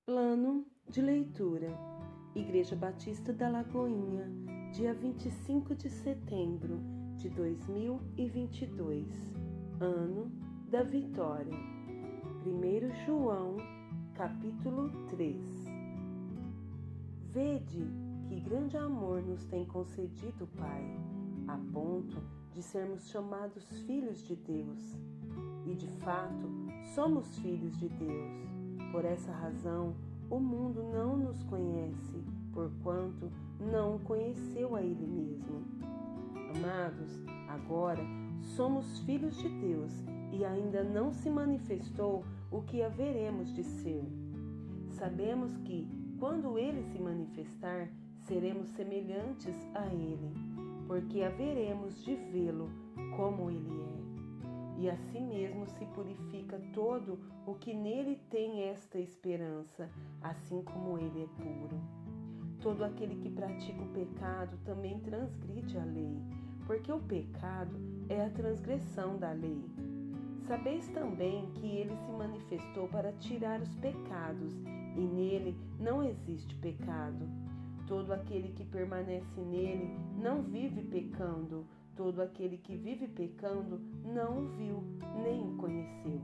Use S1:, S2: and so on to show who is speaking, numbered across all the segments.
S1: Plano de leitura. Igreja Batista da Lagoinha, dia 25 de setembro de 2022, ano da vitória. 1 João, capítulo 3. Vede que grande amor nos tem concedido o Pai, a ponto de sermos chamados filhos de Deus. E de fato, somos filhos de Deus. Por essa razão, o mundo não nos conhece, porquanto não o conheceu a Ele mesmo. Amados, agora somos filhos de Deus e ainda não se manifestou o que haveremos de ser. Sabemos que, quando Ele se manifestar, seremos semelhantes a Ele, porque haveremos de vê-lo como Ele é. E assim mesmo se purifica todo o que nele tem esta esperança, assim como ele é puro. Todo aquele que pratica o pecado também transgride a lei, porque o pecado é a transgressão da lei. Sabeis também que ele se manifestou para tirar os pecados, e nele não existe pecado. Todo aquele que permanece nele não vive pecando. Todo aquele que vive pecando não o viu, nem o conheceu.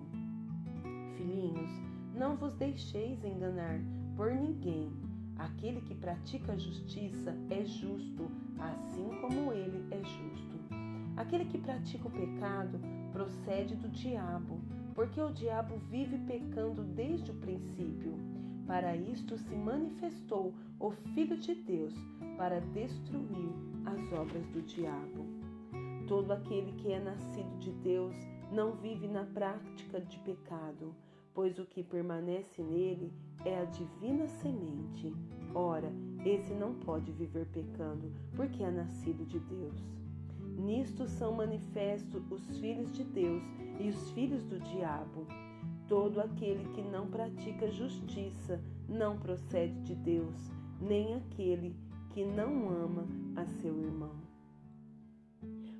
S1: Filhinhos, não vos deixeis enganar por ninguém. Aquele que pratica a justiça é justo, assim como ele é justo. Aquele que pratica o pecado procede do diabo, porque o diabo vive pecando desde o princípio. Para isto se manifestou o Filho de Deus, para destruir as obras do diabo. Todo aquele que é nascido de Deus não vive na prática de pecado, pois o que permanece nele é a divina semente. Ora, esse não pode viver pecando, porque é nascido de Deus. Nisto são manifestos os filhos de Deus e os filhos do diabo. Todo aquele que não pratica justiça não procede de Deus, nem aquele que não ama a seu irmão.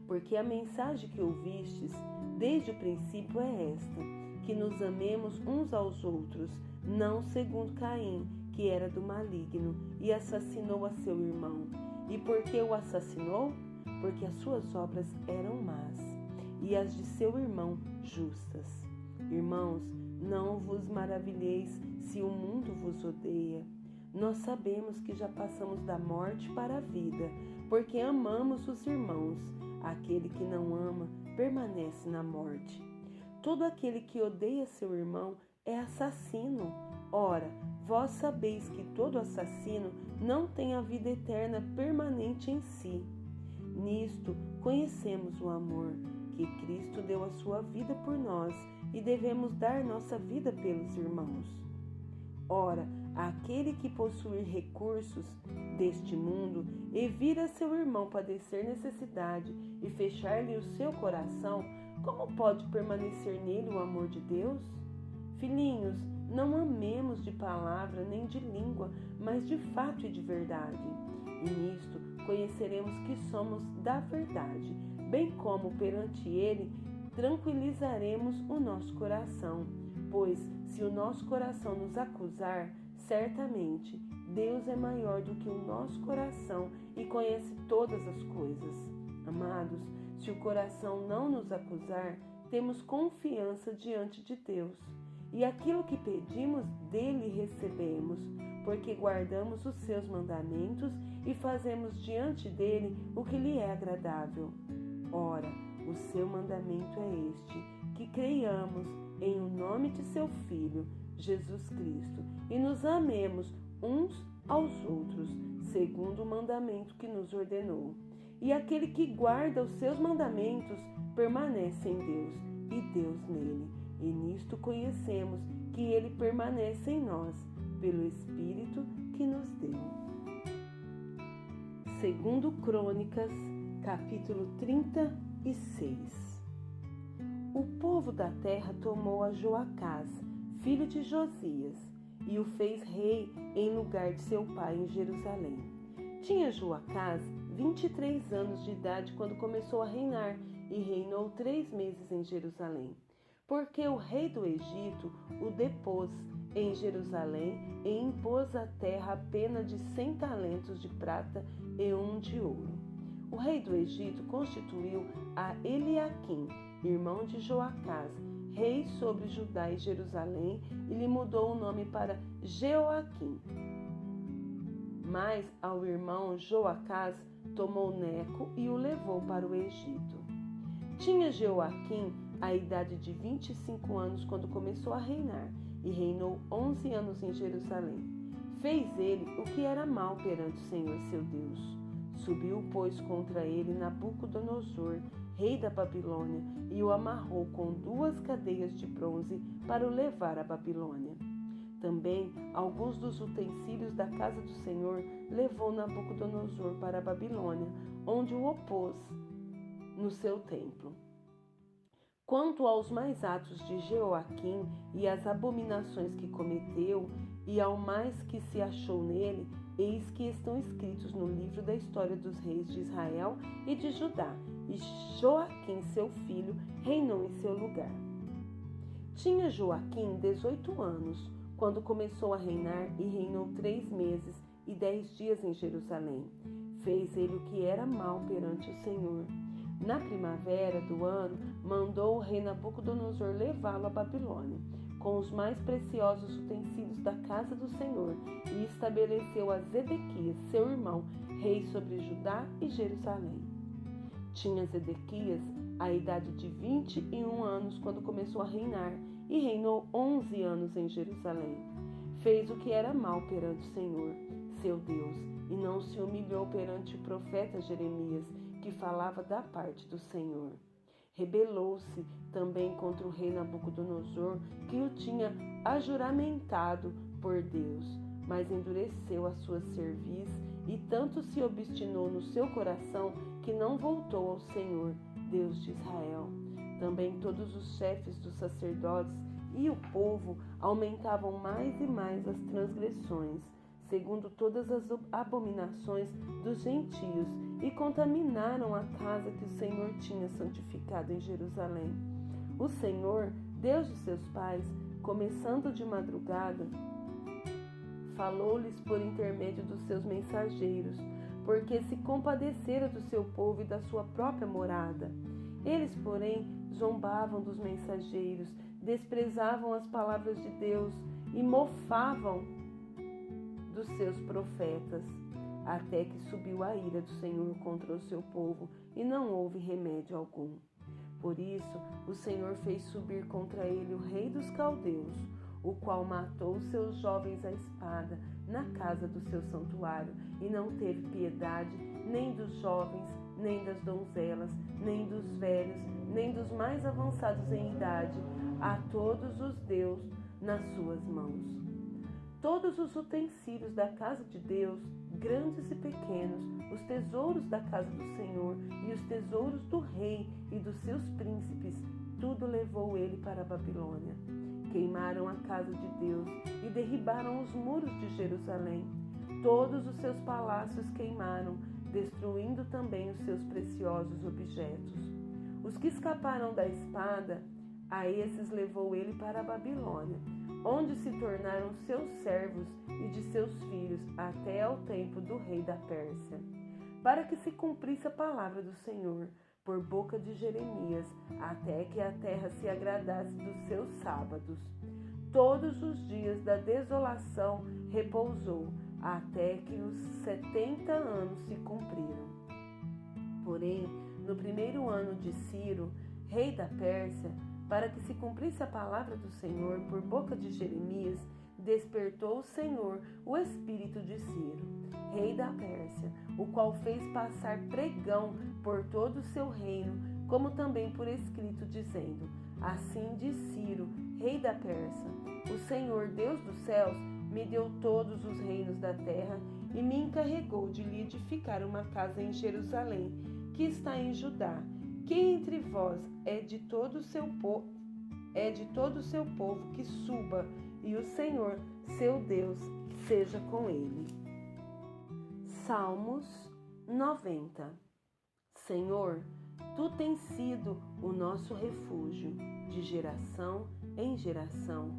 S1: Porque a mensagem que ouvistes desde o princípio é esta, que nos amemos uns aos outros, não segundo Caim, que era do maligno, e assassinou a seu irmão. E por que o assassinou? Porque as suas obras eram más, e as de seu irmão justas. Irmãos, não vos maravilheis se o mundo vos odeia. Nós sabemos que já passamos da morte para a vida, porque amamos os irmãos. Aquele que não ama permanece na morte. Todo aquele que odeia seu irmão é assassino. Ora, vós sabeis que todo assassino não tem a vida eterna permanente em si. Nisto conhecemos o amor, que Cristo deu a sua vida por nós e devemos dar nossa vida pelos irmãos. Ora, aquele que possuir recursos deste mundo e vir a seu irmão padecer necessidade e fechar-lhe o seu coração, como pode permanecer nele o amor de Deus? Filhinhos, não amemos de palavra nem de língua, mas de fato e de verdade. E nisto conheceremos que somos da verdade, bem como perante ele tranquilizaremos o nosso coração. Pois, se o nosso coração nos acusar, certamente Deus é maior do que o nosso coração e conhece todas as coisas. Amados, se o coração não nos acusar, temos confiança diante de Deus. E aquilo que pedimos dele recebemos, porque guardamos os seus mandamentos e fazemos diante dele o que lhe é agradável. Ora, o seu mandamento é este, que creiamos em o nome de seu Filho, Jesus Cristo, e nos amemos uns aos outros, segundo o mandamento que nos ordenou. E aquele que guarda os seus mandamentos permanece em Deus, e Deus nele. E nisto conhecemos que ele permanece em nós, pelo Espírito que nos deu. 2 Crônicas, capítulo 36. O povo da terra tomou a Joacás, filho de Josias, e o fez rei em lugar de seu pai em Jerusalém. Tinha Joacás 23 anos de idade quando começou a reinar, e reinou 3 meses em Jerusalém. Porque o rei do Egito o depôs em Jerusalém e impôs à terra a pena de 100 talentos de prata e 1 de ouro. O rei do Egito constituiu a Eliaquim, irmão de Joacás, rei sobre Judá e Jerusalém, e lhe mudou o nome para Jeoaquim. Mas ao irmão Joacás tomou Neco e o levou para o Egito. Tinha Jeoaquim a idade de 25 anos quando começou a reinar, e reinou 11 anos em Jerusalém. Fez ele o que era mal perante o Senhor seu Deus. Subiu, pois, contra ele Nabucodonosor, rei da Babilônia, e o amarrou com 2 cadeias de bronze para o levar à Babilônia. Também alguns dos utensílios da casa do Senhor levou Nabucodonosor para a Babilônia, onde o opôs no seu templo. Quanto aos mais atos de Jeoaquim e às abominações que cometeu, e ao mais que se achou nele, eis que estão escritos no livro da história dos reis de Israel e de Judá, e Joaquim, seu filho, reinou em seu lugar. Tinha Joaquim 18 anos, quando começou a reinar, e reinou 3 meses e 10 dias em Jerusalém. Fez ele o que era mal perante o Senhor. Na primavera do ano, mandou o rei Nabucodonosor levá-lo à Babilônia, com os mais preciosos utensílios da casa do Senhor, e estabeleceu a Zedequias, seu irmão, rei sobre Judá e Jerusalém. Tinha Zedequias a idade de 21 anos quando começou a reinar, e reinou 11 anos em Jerusalém. Fez o que era mal perante o Senhor, seu Deus, e não se humilhou perante o profeta Jeremias, que falava da parte do Senhor. Rebelou-se também contra o rei Nabucodonosor, que o tinha ajuramentado por Deus, mas endureceu a sua cerviz e tanto se obstinou no seu coração que não voltou ao Senhor, Deus de Israel. Também todos os chefes dos sacerdotes e o povo aumentavam mais e mais as transgressões, segundo todas as abominações dos gentios, e contaminaram a casa que o Senhor tinha santificado em Jerusalém. O Senhor, Deus de seus pais, começando de madrugada, falou-lhes por intermédio dos seus mensageiros, porque se compadecera do seu povo e da sua própria morada. Eles, porém, zombavam dos mensageiros, desprezavam as palavras de Deus e mofavam dos seus profetas, até que subiu a ira do Senhor contra o seu povo, e não houve remédio algum. Por isso, o Senhor fez subir contra ele o rei dos caldeus, o qual matou seus jovens à espada na casa do seu santuário, e não teve piedade nem dos jovens, nem das donzelas, nem dos velhos, nem dos mais avançados em idade. A todos os deu nas suas mãos. Todos os utensílios da casa de Deus, grandes e pequenos, os tesouros da casa do Senhor e os tesouros do rei e dos seus príncipes, tudo levou ele para a Babilônia. Queimaram a casa de Deus e derribaram os muros de Jerusalém. Todos os seus palácios queimaram, destruindo também os seus preciosos objetos. Os que escaparam da espada, a esses levou ele para a Babilônia, onde se tornaram seus servos e de seus filhos até ao tempo do rei da Pérsia, para que se cumprisse a palavra do Senhor por boca de Jeremias, até que a terra se agradasse dos seus sábados. Todos os dias da desolação repousou, até que os 70 anos se cumpriram. Porém, no primeiro ano de Ciro, rei da Pérsia, para que se cumprisse a palavra do Senhor por boca de Jeremias, despertou o Senhor o espírito de Ciro, rei da Pérsia, o qual fez passar pregão por todo o seu reino, como também por escrito, dizendo: Assim diz Ciro, rei da Pérsia: O Senhor, Deus dos céus, me deu todos os reinos da terra e me encarregou de lhe edificar uma casa em Jerusalém, que está em Judá. Quem entre vós é de todo o seu povo que suba, e o Senhor, seu Deus, seja com ele. Salmos 90. Senhor, tu tens sido o nosso refúgio, de geração em geração.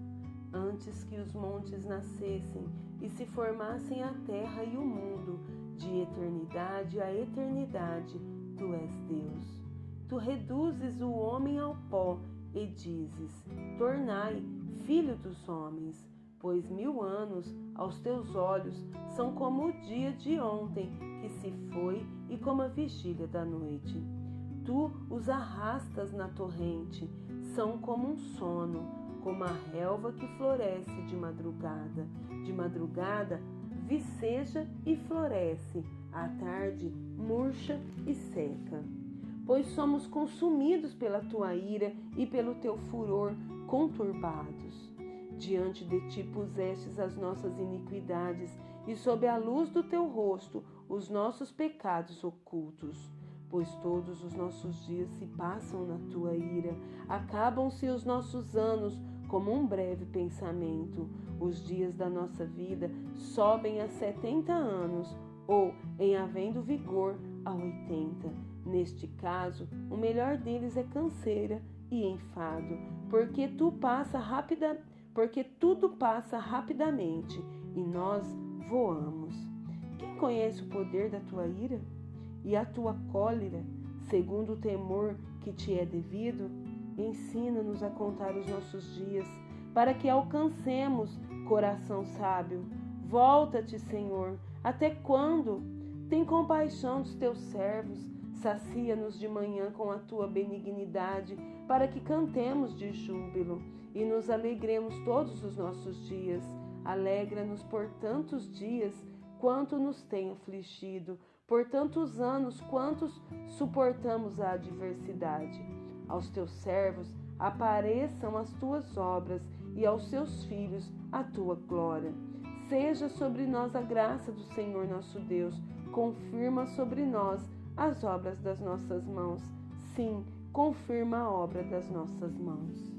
S1: antes que os montes nascessem e se formassem a terra e o mundo, de eternidade a eternidade, tu és Deus. Tu reduzes o homem ao pó e dizes: tornai filho dos homens, pois 1000 anos aos teus olhos são como o dia de ontem que se foi e como a vigília da noite. Tu os arrastas na torrente, são como um sono, como a relva que floresce de madrugada. De madrugada viceja e floresce, à tarde murcha e seca. Pois somos consumidos pela tua ira e pelo teu furor conturbados. Diante de ti pusestes as nossas iniquidades e sob a luz do teu rosto os nossos pecados ocultos. Pois todos os nossos dias se passam na tua ira, acabam-se os nossos anos como um breve pensamento. Os dias da nossa vida sobem a 70 anos, ou, em havendo vigor, a 80. Neste caso, o melhor deles é canseira e enfado, porque tudo passa rapidamente e nós voamos. Quem conhece o poder da tua ira e a tua cólera, segundo o temor que te é devido? Ensina-nos a contar os nossos dias, para que alcancemos coração sábio. Volta-te, Senhor, até quando? Tem compaixão dos teus servos, sacia-nos de manhã com a tua benignidade, para que cantemos de júbilo e nos alegremos todos os nossos dias. Alegra-nos por tantos dias quanto nos tem afligido, por tantos anos quantos suportamos a adversidade. Aos teus servos apareçam as tuas obras e aos seus filhos a tua glória. Seja sobre nós a graça do Senhor nosso Deus, confirma sobre nós as obras das nossas mãos. Sim, confirma a obra das nossas mãos.